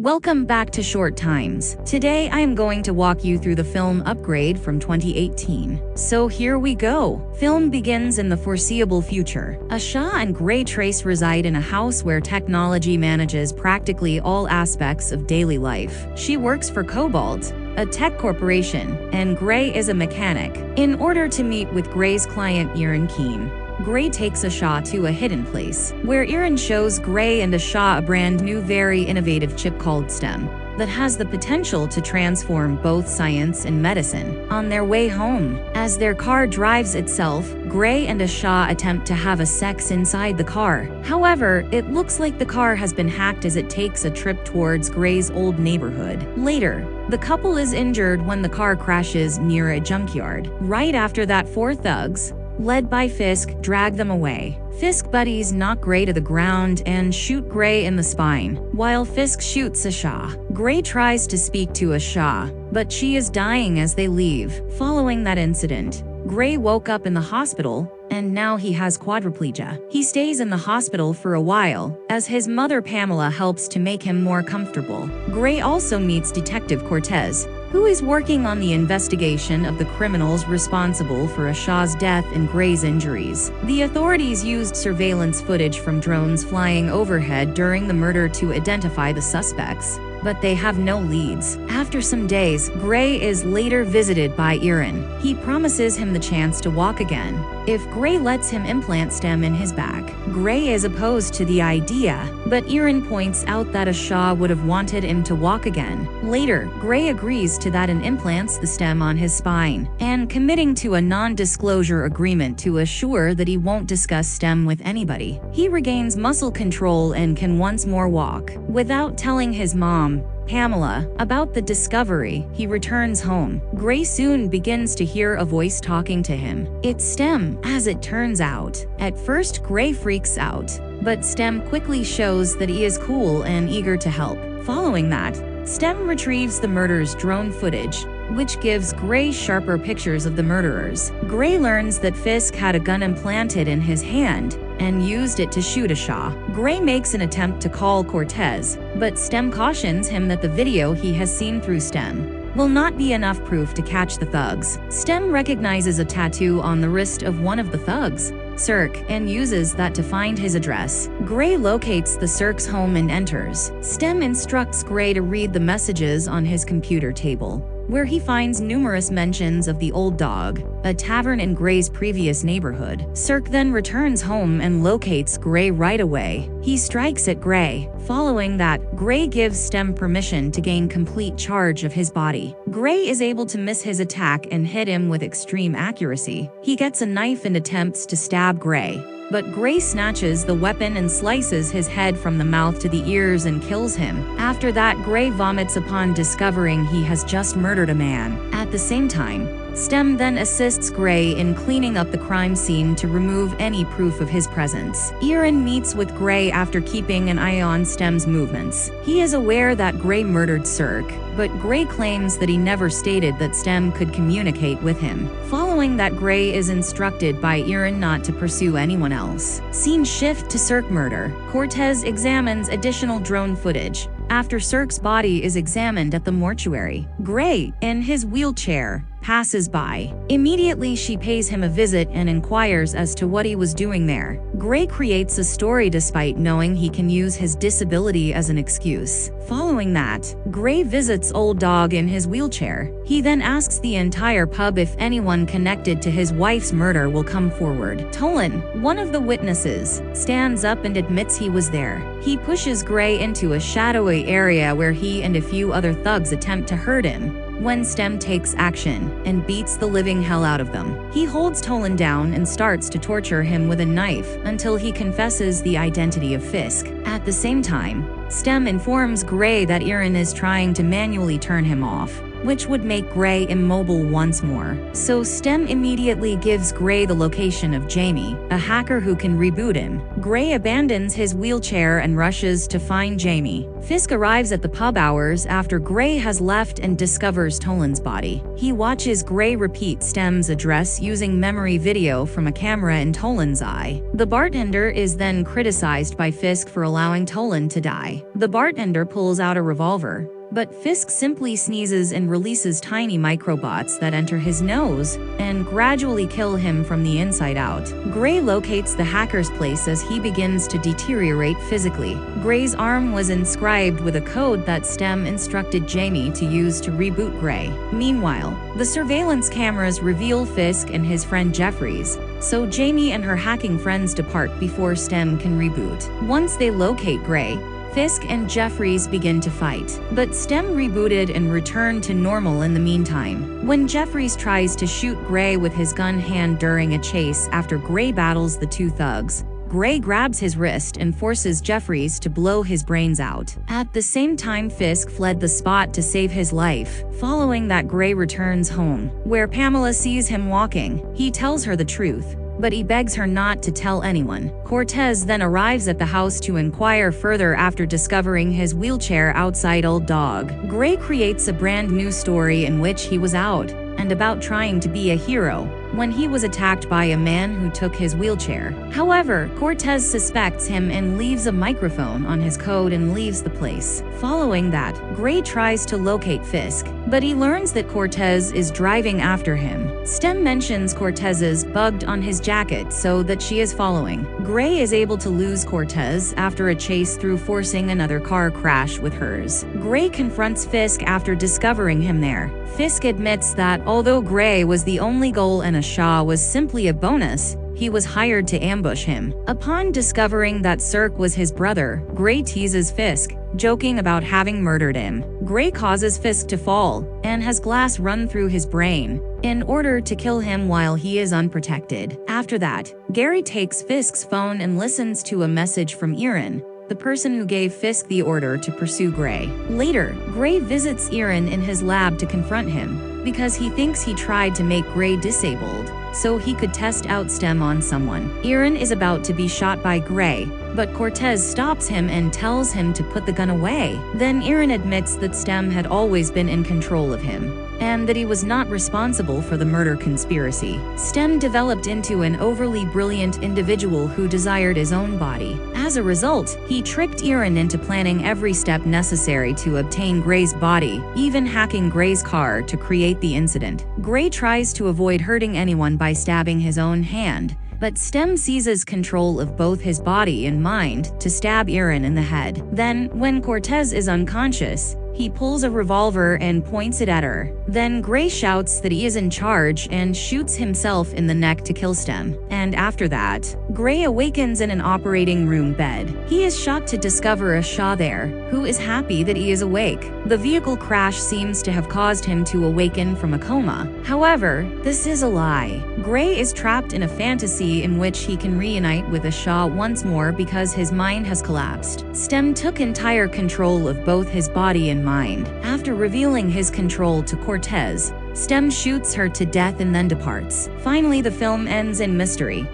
Welcome back to Short Times. Today I am going to walk you through the film Upgrade from 2018. So here we go. Film begins in the foreseeable future. Asha and Gray Trace reside in a house where technology manages practically all aspects of daily life. She works for Cobalt, a tech corporation, and Gray is a mechanic. In order to meet with Gray's client Erin Keene, Gray takes Asha to a hidden place, where Erin shows Gray and Asha a brand new very innovative chip called STEM that has the potential to transform both science and medicine. On their way home, as their car drives itself, Gray and Asha attempt to have a sex inside the car. However, it looks like the car has been hacked as it takes a trip towards Gray's old neighborhood. Later, the couple is injured when the car crashes near a junkyard. Right after that, four thugs, led by Fisk, drag them away. Fisk buddies knock Gray to the ground and shoot Gray in the spine, while Fisk shoots Asha. Gray tries to speak to Asha, but she is dying as they leave. Following that incident, Gray woke up in the hospital, and now he has quadriplegia. He stays in the hospital for a while, as his mother Pamela helps to make him more comfortable. Gray also meets Detective Cortez, who is working on the investigation of the criminals responsible for Asha's death and Gray's injuries. The authorities used surveillance footage from drones flying overhead during the murder to identify the suspects, but they have no leads. After some days, Gray is later visited by Erin. He promises him the chance to walk again if Gray lets him implant STEM in his back. Gray is opposed to the idea, but Erin points out that Asha would have wanted him to walk again. Later, Gray agrees to that and implants the STEM on his spine, and committing to a non-disclosure agreement to assure that he won't discuss STEM with anybody. He regains muscle control and can once more walk. Without telling his mom, Pamela, about the discovery, he returns home. Gray soon begins to hear a voice talking to him. It's STEM, as it turns out. At first, Gray freaks out, but STEM quickly shows that he is cool and eager to help. Following that, STEM retrieves the murder's drone footage, which gives Gray sharper pictures of the murderers. Gray learns that Fisk had a gun implanted in his hand and used it to shoot Asha. Gray makes an attempt to call Cortez, but STEM cautions him that the video he has seen through STEM will not be enough proof to catch the thugs. STEM recognizes a tattoo on the wrist of one of the thugs, Cirque, and uses that to find his address. Gray locates the Cirque's home and enters. STEM instructs Gray to read the messages on his computer table, where he finds numerous mentions of the Old Dog, a tavern in Gray's previous neighborhood. Cirque then returns home and locates Gray right away. He strikes at Gray. Following that, Gray gives STEM permission to gain complete charge of his body. Gray is able to miss his attack and hit him with extreme accuracy. He gets a knife and attempts to stab Gray, but Gray snatches the weapon and slices his head from the mouth to the ears and kills him. After that, Gray vomits upon discovering he has just murdered a man. At the same time, STEM then assists Gray in cleaning up the crime scene to remove any proof of his presence. Erin meets with Gray after keeping an eye on STEM's movements. He is aware that Gray murdered Cirque, but Gray claims that he never stated that STEM could communicate with him. Following that, Gray is instructed by Erin not to pursue anyone else. Scene shift to Cirque murder. Cortez examines additional drone footage. After Cirque's body is examined at the mortuary, Gray, in his wheelchair, passes by. Immediately, she pays him a visit and inquires as to what he was doing there. Gray creates a story despite knowing he can use his disability as an excuse. Following that, Gray visits Old Dog in his wheelchair. He then asks the entire pub if anyone connected to his wife's murder will come forward. Tolan, one of the witnesses, stands up and admits he was there. He pushes Gray into a shadowy area where he and a few other thugs attempt to hurt him, when STEM takes action and beats the living hell out of them. He holds Tolan down and starts to torture him with a knife until he confesses the identity of Fisk. At the same time, STEM informs Gray that Erin is trying to manually turn him off, which would make Gray immobile once more. So Stem immediately gives Gray the location of Jamie, a hacker who can reboot him. Gray abandons his wheelchair and rushes to find Jamie. Fisk arrives at the pub hours after Gray has left and discovers Toland's body. He watches Gray repeat Stem's address using memory video from a camera in Toland's eye. The bartender is then criticized by Fisk for allowing Toland to die. The bartender pulls out a revolver, but Fisk simply sneezes and releases tiny microbots that enter his nose and gradually kill him from the inside out. Gray locates the hacker's place as he begins to deteriorate physically. Gray's arm was inscribed with a code that Stem instructed Jamie to use to reboot Gray. Meanwhile, the surveillance cameras reveal Fisk and his friend Jeffries, so Jamie and her hacking friends depart before Stem can reboot. Once they locate Gray, Fisk and Jeffries begin to fight, but Stem rebooted and returned to normal in the meantime. When Jeffries tries to shoot Gray with his gun hand during a chase after Gray battles the two thugs, Gray grabs his wrist and forces Jeffries to blow his brains out. At the same time, Fisk fled the spot to save his life. Following that, Gray returns home, where Pamela sees him walking. He tells her the truth, but he begs her not to tell anyone. Cortez then arrives at the house to inquire further after discovering his wheelchair outside Old Dog. Gray creates a brand new story in which he was out and about trying to be a hero when he was attacked by a man who took his wheelchair. However, Cortez suspects him and leaves a microphone on his code and leaves the place. Following that, Gray tries to locate Fisk, but he learns that Cortez is driving after him. Stem mentions Cortez's bugged on his jacket so that she is following. Gray is able to lose Cortez after a chase through forcing another car crash with hers. Gray confronts Fisk after discovering him there. Fisk admits that although Gray was the only goal and Shaw was simply a bonus, he was hired to ambush him. Upon discovering that Cirque was his brother, Gray teases Fisk, joking about having murdered him. Gray causes Fisk to fall and has glass run through his brain in order to kill him while he is unprotected. After that, Gary takes Fisk's phone and listens to a message from Erin, the person who gave Fisk the order to pursue Gray. Later, Gray visits Erin in his lab to confront him, because he thinks he tried to make Gray disabled, so he could test out Stem on someone. Erin is about to be shot by Gray, but Cortez stops him and tells him to put the gun away. Then Erin admits that Stem had always been in control of him, and that he was not responsible for the murder conspiracy. Stem developed into an overly brilliant individual who desired his own body. As a result, he tricked Erin into planning every step necessary to obtain Gray's body, even hacking Gray's car to create the incident. Gray tries to avoid hurting anyone by stabbing his own hand, but Stem seizes control of both his body and mind to stab Erin in the head. Then, when Cortez is unconscious, he pulls a revolver and points it at her. Then Gray shouts that he is in charge and shoots himself in the neck to kill Stem. And after that, Gray awakens in an operating room bed. He is shocked to discover a Shaw there, who is happy that he is awake. The vehicle crash seems to have caused him to awaken from a coma. However, this is a lie. Gray is trapped in a fantasy in which he can reunite with a Shaw once more because his mind has collapsed. Stem took entire control of both his body and mind. After revealing his control to Cortez, Stem shoots her to death and then departs. Finally, the film ends in mystery.